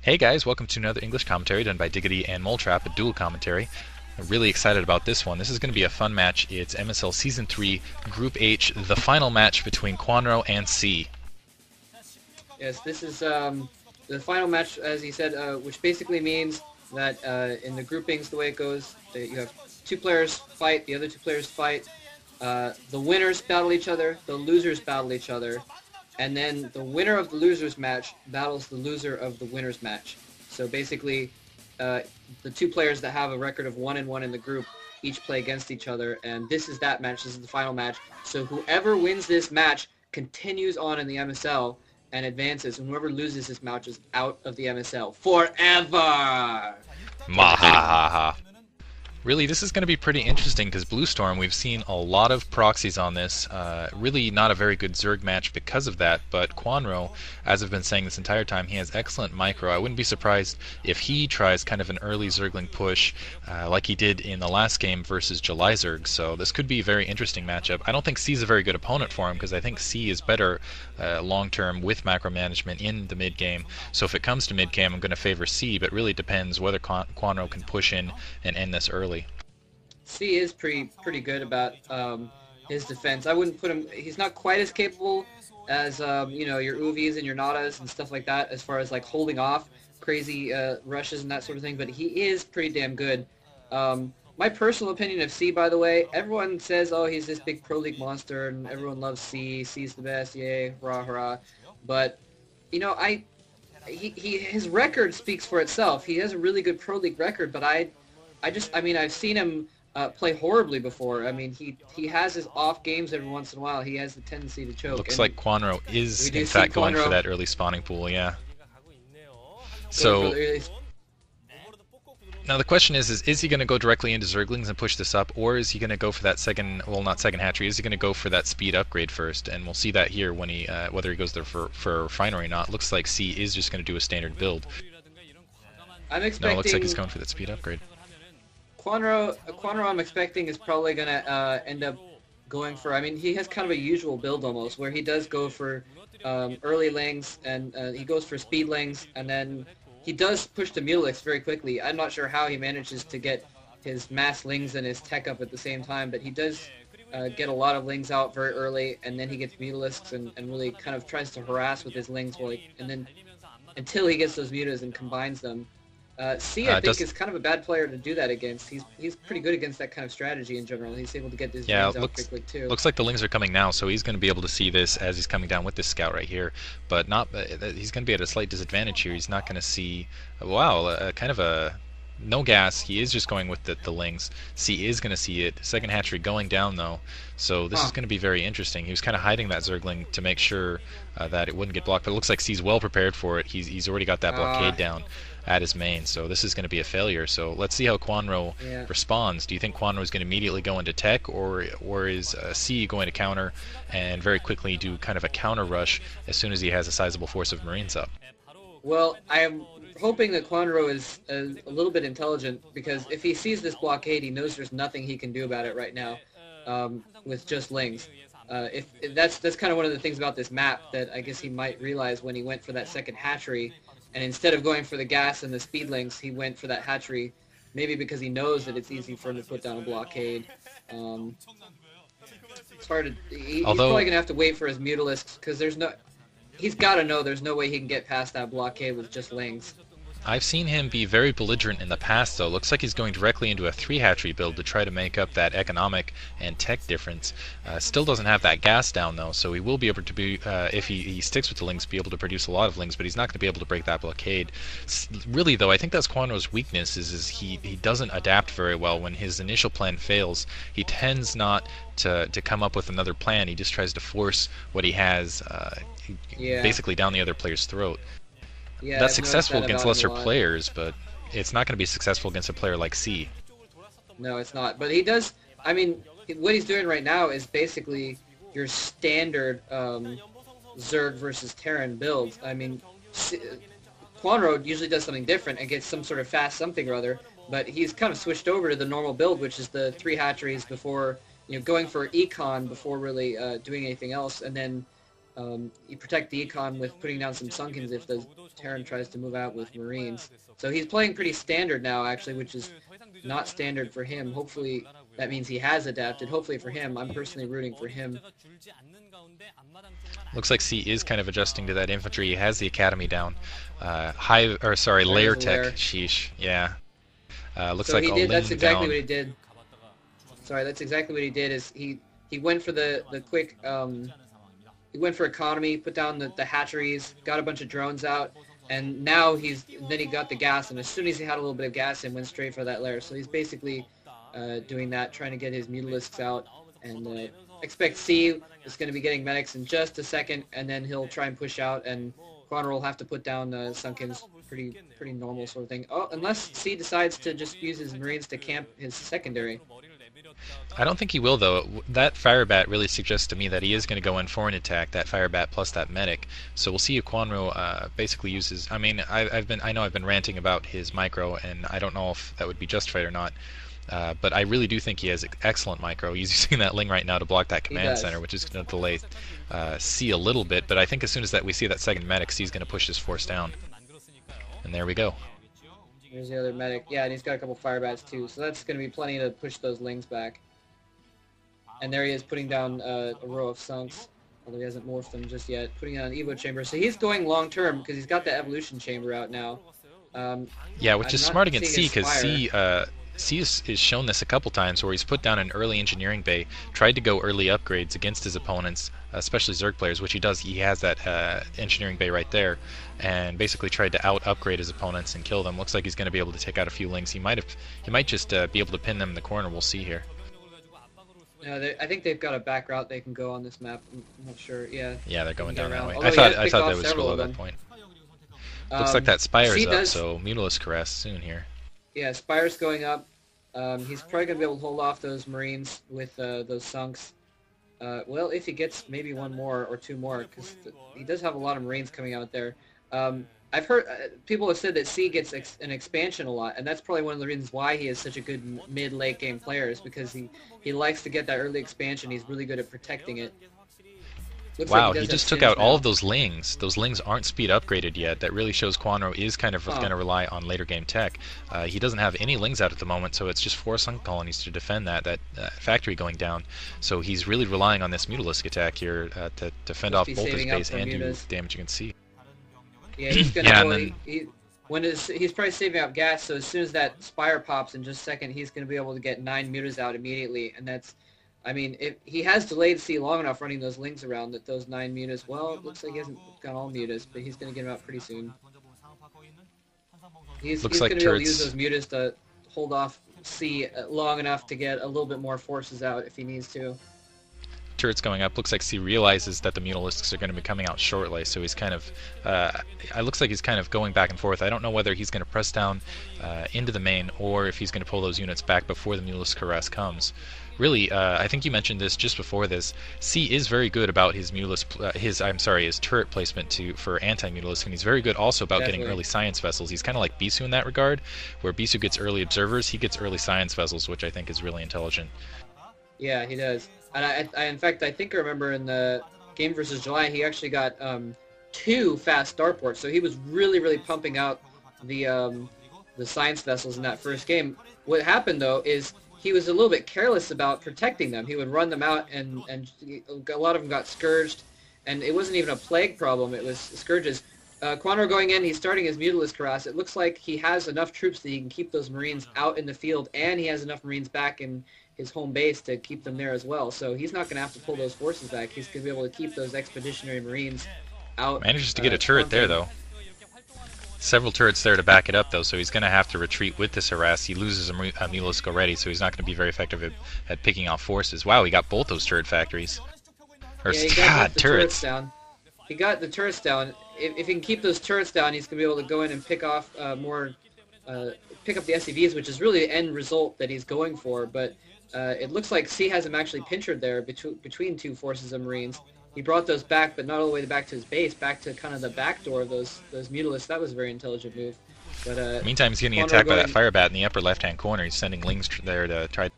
Hey guys, welcome to another English commentary done by Diggity and Moletrap, a dual commentary. I'm really excited about this one. This is going to be a fun match. It's MSL Season 3, Group H, the final match between Kwanro and C. Yes, this is the final match, as he said, which basically means that in the groupings, the way it goes, you have two players fight, the other two players fight, the winners battle each other, the losers battle each other, and then the winner of the losers match battles the loser of the winners match. So basically, the two players that have a record of 1-1 in the group each play against each other, and this is that match. This is the final match. So whoever wins this match continues on in the MSL and advances, and whoever loses this match is out of the MSL forever. Mahahaha. Really, this is going to be pretty interesting because Blue Storm, we've seen a lot of proxies on this. Really not a very good Zerg match because of that, but Kwanro, as I've been saying this entire time, he has excellent micro. I wouldn't be surprised if he tries kind of an early Zergling push like he did in the last game versus July Zerg, so this could be a very interesting matchup. I don't think C is a very good opponent for him because I think C is better long-term with macro management in the mid-game, so if it comes to mid-game, I'm going to favor C, but really depends whether Kwanro can push in and end this early. C is pretty good about his defense. I wouldn't put him. He's not quite as capable as you know, your Uvis and your Nadas and stuff like that, as far as like holding off crazy rushes and that sort of thing. But he is pretty damn good. My personal opinion of C, by the way, everyone says, oh, he's this big pro league monster, and everyone loves C. C's the best, yay, hurrah, hurrah. But you know, his record speaks for itself. He has a really good pro league record, but I mean, I've seen him play horribly before. I mean, he has his off games every once in a while. He has the tendency to choke. Looks like Kwanro is, in fact, going for that early spawning pool, yeah. So, now the question is he going to go directly into Zerglings and push this up, or is he going to go for that second, well, not second hatchery, is he going to go for that speed upgrade first? And we'll see that here when he, whether he goes there for refinery or not. Looks like C is just going to do a standard build. I'm expecting... No, it looks like he's going for that speed upgrade. Kwanro, I'm expecting, is probably going to end up going for, I mean, he has kind of a usual build almost, where he does go for early lings, and he goes for speed lings, and then he does push to Mulix very quickly. I'm not sure how he manages to get his mass lings and his tech up at the same time, but he does get a lot of lings out very early, and then he gets Mutalisks and really kind of tries to harass with his lings, and then until he gets those mutas and combines them. C, I think, is kind of a bad player to do that against. He's pretty good against that kind of strategy in general. He's able to get his lings out quickly too. Looks like the lings are coming now, so he's going to be able to see this as he's coming down with this scout right here. But not, he's going to be at a slight disadvantage here. He's not going to see, wow, kind of a no gas. He is just going with the lings. C is going to see it. Second hatchery going down though, so this is going to be very interesting. He was kind of hiding that Zergling to make sure that it wouldn't get blocked, but it looks like C's well prepared for it. He's already got that blockade down at his main, so this is going to be a failure. So let's see how Kwanro responds. Do you think Kwanro is going to immediately go into tech, or is C going to counter and very quickly do kind of a counter rush as soon as he has a sizable force of Marines up? Well, I am hoping that Kwanro is a little bit intelligent, because if he sees this blockade, he knows there's nothing he can do about it right now with just lings. If that's kind of one of the things about this map that I guess he might realize when he went for that second hatchery, and instead of going for the gas and the speedlings, he went for that hatchery, maybe because he knows that it's easy for him to put down a blockade. It's hard to... He's probably going to have to wait for his Mutalisks, because there's no... He's got to know there's no way he can get past that blockade with just lings. I've seen him be very belligerent in the past, though. Looks like he's going directly into a 3-hatchery build to try to make up that economic and tech difference. Still doesn't have that gas down, though, so he will be able to be, if he sticks with the lings, be able to produce a lot of lings, but he's not going to be able to break that blockade. Really, though, I think that's Kwanro's weakness, is he doesn't adapt very well. When his initial plan fails, he tends not to come up with another plan. He just tries to force what he has basically down the other player's throat. Yeah, that's successful against lesser players, but it's not going to be successful against a player like C. No, it's not. But he does, I mean, what he's doing right now is basically your standard Zerg versus Terran build. I mean, Kwanro usually does something different and gets some sort of fast something or other, but he's kind of switched over to the normal build, which is the 3 hatcheries before, you know, going for econ before really doing anything else, and then you protect the econ with putting down some Sunkens if the Terran tries to move out with Marines. So he's playing pretty standard now, actually, which is not standard for him. Hopefully that means he has adapted. Hopefully for him. I'm personally rooting for him. Looks like C is kind of adjusting to that infantry. He has the academy down. Layer There's a tech. lair. Sheesh. Yeah. Looks So like he a did. That's ling exactly down. what he did. Sorry, that's exactly what he did. Is he went for the quick. He went for economy, put down the hatcheries, got a bunch of drones out, and now then he got the gas, and as soon as he had a little bit of gas in, went straight for that lair. So he's basically doing that, trying to get his mutalisks out, and expect C is going to be getting medics in just a second, and then he'll try and push out, and Kwanro will have to put down Sunken's pretty normal sort of thing. Oh, unless C decides to just use his Marines to camp his secondary. I don't think he will though. That Firebat really suggests to me that he is going to go in for an attack. That Firebat plus that medic. So we'll see if Kwanro basically uses. I mean, I know I've been ranting about his micro, and I don't know if that would be justified or not. But I really do think he has excellent micro. He's using that Ling right now to block that command center, which is going to delay C a little bit. But I think as soon as we see that second medic, C's going to push his force down. And there we go. Here's the other medic. Yeah, and he's got a couple Firebats too, so that's going to be plenty to push those Lings back. And there he is putting down a row of Sunks, although he hasn't morphed them just yet. Putting down an Evo chamber. So he's going long term because he's got the evolution chamber out now. Yeah, which is smart against C because C is shown this a couple times where he's put down an early engineering bay, tried to go early upgrades against his opponents, especially Zerg players, which he does. He has that engineering bay right there, and basically tried to out-upgrade his opponents and kill them. Looks like he's going to be able to take out a few Lings. He might just be able to pin them in the corner. We'll see here. I think they've got a back route they can go on this map. I'm not sure. Yeah. Yeah, they're going down that way. Although I thought that was below that point. Looks like that Spire's up, so Mutalisk Caress soon here. Yeah, Spire's going up. He's probably going to be able to hold off those Marines with those Sunks. Well, if he gets maybe one more or two more, because he does have a lot of Marines coming out there. I've heard people have said that C gets an expansion a lot, and that's probably one of the reasons why he is such a good mid-late game player, is because he likes to get that early expansion. He's really good at protecting it. Looks wow, like he just took out all of those Lings. Those Lings aren't speed upgraded yet. That really shows Kwanro is kind of going to rely on later game tech. He doesn't have any Lings out at the moment, so it's just 4 Sunk Colonies to defend that factory going down. So he's really relying on this Mutalisk attack here to fend off both his base and do damage against C. Yeah, he's gonna he's probably saving up gas, so as soon as that Spire pops in just a second, he's gonna be able to get 9 mutas out immediately, and that's, I mean, he has delayed C long enough running those Lings around that those 9 mutas, well, it looks like he hasn't got all mutas, but he's gonna get them out pretty soon. He's gonna be able to use those mutas to hold off C long enough to get a little bit more forces out if he needs to. Turrets going up. Looks like C realizes that the Mutalisks are going to be coming out shortly, so he's kind of it looks like he's kind of going back and forth. I don't know whether he's going to press down into the main or if he's going to pull those units back before the Mutalisk Caress comes. Really, I think you mentioned this just before this. C is very good about his his turret placement for anti-Mutalisk, and he's very good also about getting early science vessels. He's kind of like Bisu in that regard, where Bisu gets early observers, he gets early science vessels, which I think is really intelligent. Yeah, he does. And in fact, I think I remember in the game versus July, he actually got 2 fast starports. So he was really pumping out the science vessels in that first game. What happened though is he was a little bit careless about protecting them. He would run them out, and a lot of them got scourged, and it wasn't even a plague problem. It was scourges. Kwanro going in, he's starting his Mutalisk Harass. It looks like he has enough troops that he can keep those Marines out in the field, and he has enough Marines back in his home base to keep them there as well. So he's not going to have to pull those forces back. He's going to be able to keep those Expeditionary Marines out. Manages to get a turret there, though. Several turrets there to back it up, though, so he's going to have to retreat with this harass. He loses a Mutalisk already, so he's not going to be very effective at picking off forces. Wow, he got both those turret factories. Or, yeah, he got the turrets down. He got the turrets down. If he can keep those turrets down, he's going to be able to go in and pick off pick up the SCVs, which is really the end result that he's going for. But it looks like C has him actually pinchered there between 2 forces of Marines. He brought those back, but not all the way back to his base, back to kind of the back door of those Mutalisks. That was a very intelligent move. But meantime, he's getting attacked by that Firebat in the upper left-hand corner. He's sending Lings there to try